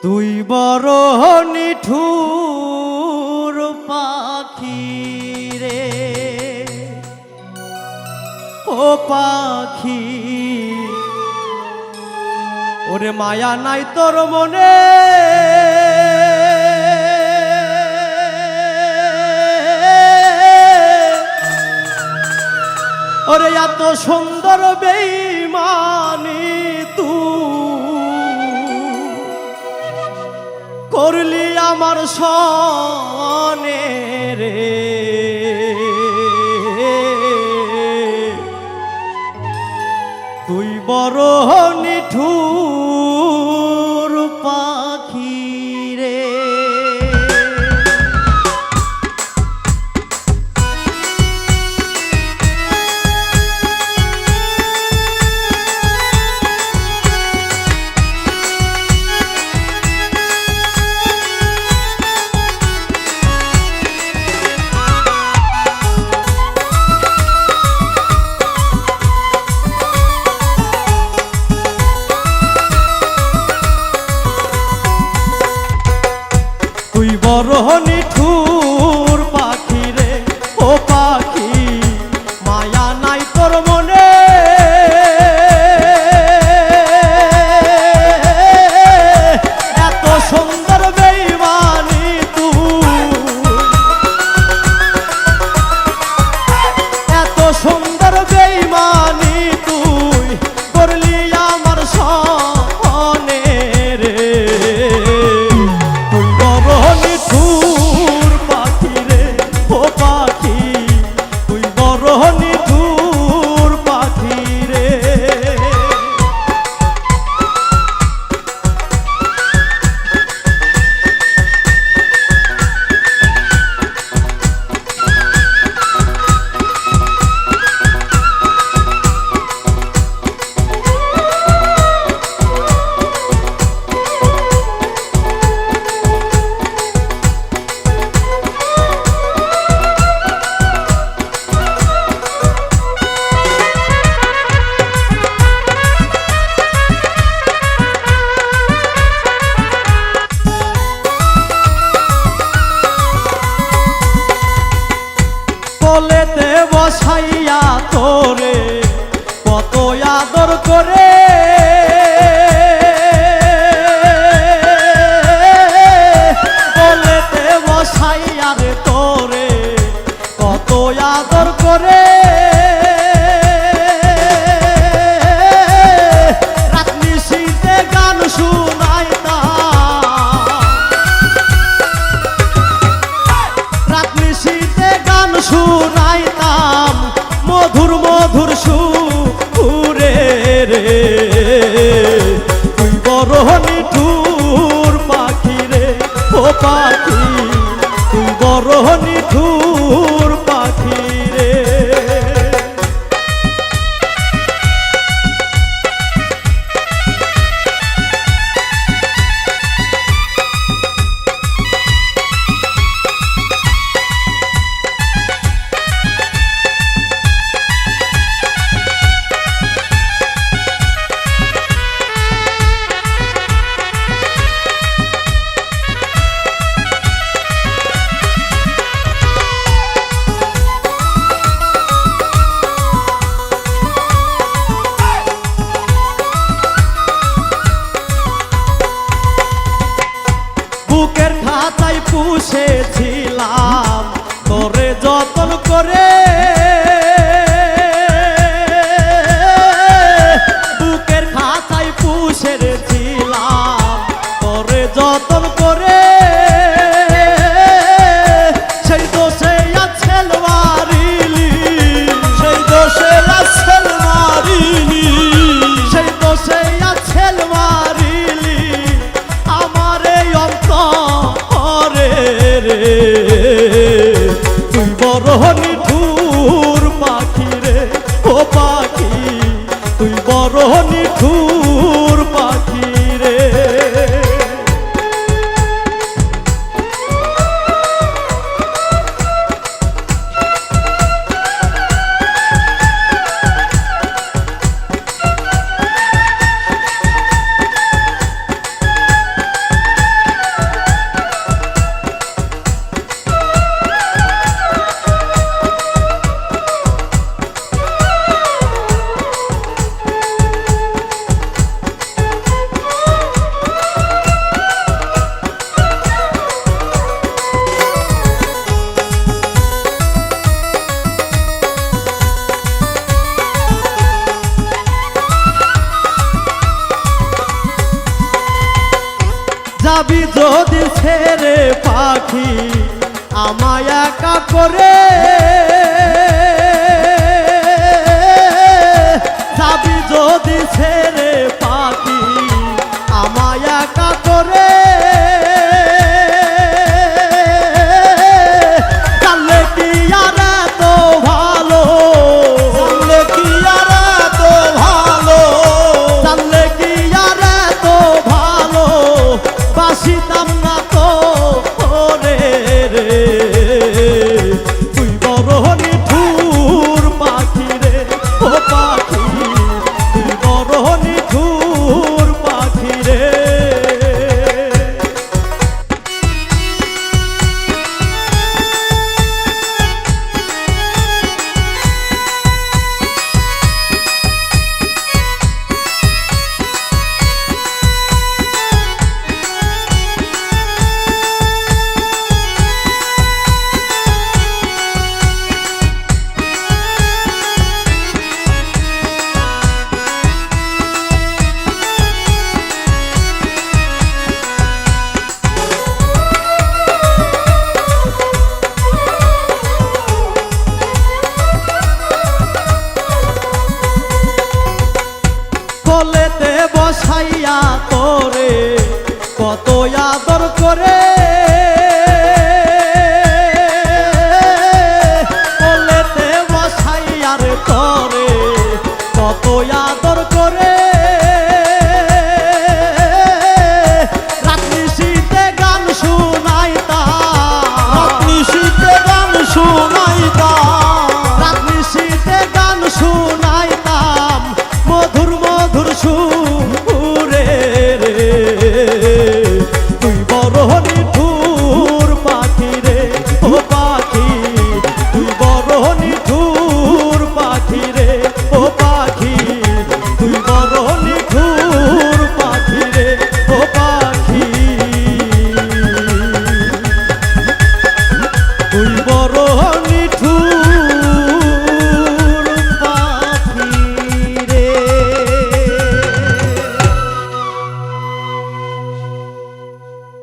তুই বড় নিঠুর পাখি রে, ও পাখি ওরে মায়া নাই তোর মনে, ওরে এত সুন্দর বেঈমানি তুই করলি আমার সনে রে। তুই বড় নিঠুর পাখি রে। তুই বড় নিঠুর পাখি রে, ও পাখি মায়া নাই তোর মনে, এত সুন্দর বেঈমানি তুই, এত সুন্দর বেঈমানি তুই করলি আমার সনে রে। নিঠুর পাখি রে, ও পাখি তুই বড় নিঠুর পাখি রে। কোলেতে বসাইয়া তোরে কত আদর করে, কোলেতে বসাইয়া রে তোরে কত আদর করে, রাত নিশীথে গান শুনাইতাম, রাত নিশীথে গান শুনাইতাম মধুর মধুর সুরে রে। তুই বড় নিঠুর পাখি রে, ও পাখি তুই বড় নিঠুর পাখি রে। বুকের খাতায় পুষেছিলাম তোরে যতন করে, বুকের খাতায় পুষেছিলাম তোরে যতন করে, সেই দোষে আছেল মারিলি, সেই দোষে আছেল মারিলি, সেই দোষে আছেল মারিলি আমার এই অন্তরে রে। তুই বড় নিঠুর পাখি রে, ও পাখি তুই বড় নিঠুর পাখি রে। যাবি যদি ছেড়ে পাখি আমায় একা করে, যাবি যদি ছেড়ে পাখি আমায় একা করে, জানলে কি আর এত ভালো, জানলে কি আর এত ভালো, জানলে কি আর এত ভালো বাসিতাম না তো রে রে। তুই বড় নিঠুর পাখি রে ও পাখি, তুই বড় নিঠুর পাখি রে। কোলেতে বসাইয়া তোরে কত আদর করে, কোলেতে বসাইয়া রে তোরে কত আদর করে, রাত্রি শীতে গান শুনাইতাম, রাত্রি শীতে গান শুনাইতাম, রাত্রি শীতে গান শুনাইতাম মধুর মধুর সুরে রে। তুই বড় নিঠুর পাখি রে ও পাখি, তুই বড় নিঠুর পাখি রে ও পাখি, তুই বড় নিঠুর পাখি রে ও পাখি।